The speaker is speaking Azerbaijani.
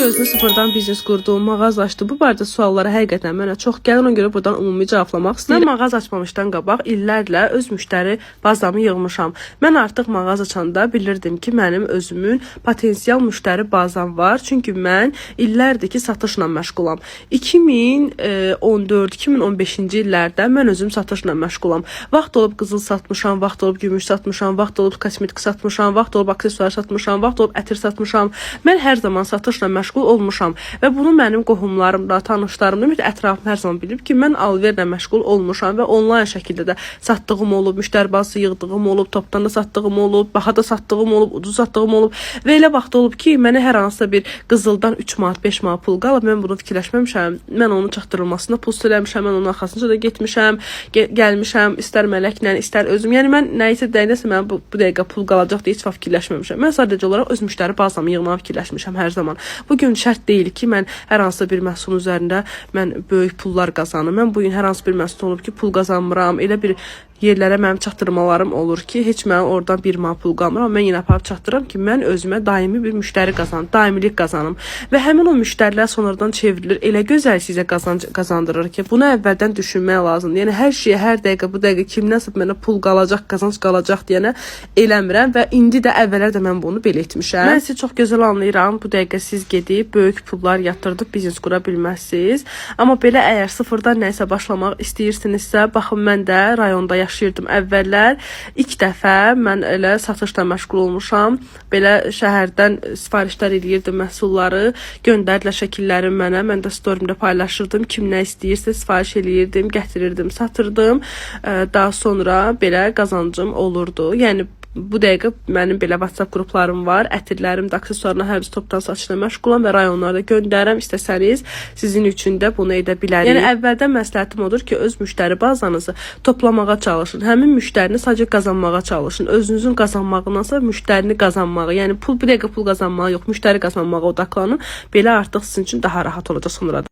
özünə sıfırdan biznes qurdu, mağaza açdı. Bu barədə suallara həqiqətən mənə çox gəlir. Ona görə buradan ümumi cavablamaq istəyirəm. Mən mağaza açmamışdan qabaq illərlə öz müştəri bazamı yığmışam. Mən artıq mağaza açanda bilirdim ki, mənim özümün potensial müştəri bazam var. Çünki mən illərdir ki, satışla məşğulam. 2014-2015-ci illərdə mən özüm satışla məşğulam. Vaxt olub qızıl satmışam, vaxt olub gümüş satmışam, vaxt olub kosmetik satmışam, vaxt olub aksesuar satmışam, vaxt olub ətir satmışam. Mən hər zaman satışla məşğul olmuşam və bunu mənim qohumlarım da, tanışlarım da, ətrafım hər zaman bilib ki, mən alverlə məşğul olmuşam və onlayn şəkildə də satdığım olub, müştəri bazası yığdığım olub, topdan da satdığım olub, bahada satdığım olub, ucuz satdığım olub və elə vaxt olub ki, mənə hər hansısa bir qızıldan 3 manat, 5 manat pul qalıb, mən bunu fikirləşməmişəm, mən onun çatdırılmasına pul söyləmişəm, mən onun arxasınca da getmişəm, gəlmişəm, istər mələklə, istər özüm, yəni mən nəyisə dəyinəsə mən bu dəqiqə pul qalacaq deyə heç vaxt fikirləşməmişəm. Mən sadəcə olaraq öz müştəri bazamı yığmağı fikirləşmişəm hər zaman. Bu gün şərt deyil ki, mən hər hansısa bir məhsulun üzərində mən böyük pullar qazanım. Mən bu gün hər hansı bir məhsul olub ki, pul qazanmıram. Elə bir yerlərə mənim çatdırmalarım olur ki, heç mən oradan bir manat pul qalmır. Amma mən yenə aparıb çatdırıram ki, mən özümə daimi bir müştəri qazanım, daimilik qazanım. Və həmin o müştərilər sonradan çevrilir. Elə gözəl sizə qazandırır ki, bunu əvvəldən düşünmək lazımdır. Yəni hər şeyə, hər dəqiqə, bu dəqiqə kimdənsə mənə pul qalacaq, qazanc qalacaq deyənə eləmirəm və indi də əvvəllər də mən bunu belə etmişəm. Mən sizi çox gözəl anlayıram. Bu dəqiqə siz gedib böyük pullar yatırdıb biznes qura bilməzsiniz. Amma belə əgər sıfırdan nəyisə başlamaq istəyirsinizsə, baxın mən də rayonda yaşayırdım əvvəllər. İlk dəfə mən elə satışla məşğul olmuşam. Belə şəhərdən sifarişlər eləyirdim məhsulları, göndərdilər şəkillərim mənə. Mən də storimdə paylaşırdım. Kim nə istəyirsə sifariş eləyirdim, gətirirdim, satırdım. Daha sonra belə qazancım olurdu. Yəni bu dəqiqə mənim belə WhatsApp qruplarım var. Ətirlərim də, aksesuarlar hər birisi topdan satışla məşğulam və rayonlarda göndərirəm. İstəsəniz sizin üçün də bunu edə bilərik. Yəni əvvəldən məsləhətim odur ki, öz müştəri bazanızı toplamağa çalışın. Həmin müştərini sadəcə qazanmağa çalışın. Özünüzün qazanmağındansa müştərini qazanmağı, yəni bu dəqiqə pul qazanmağa yox, müştəri qazanmağa odaqlanın. Belə artıq sizin üçün daha rahat olacaq sonradan.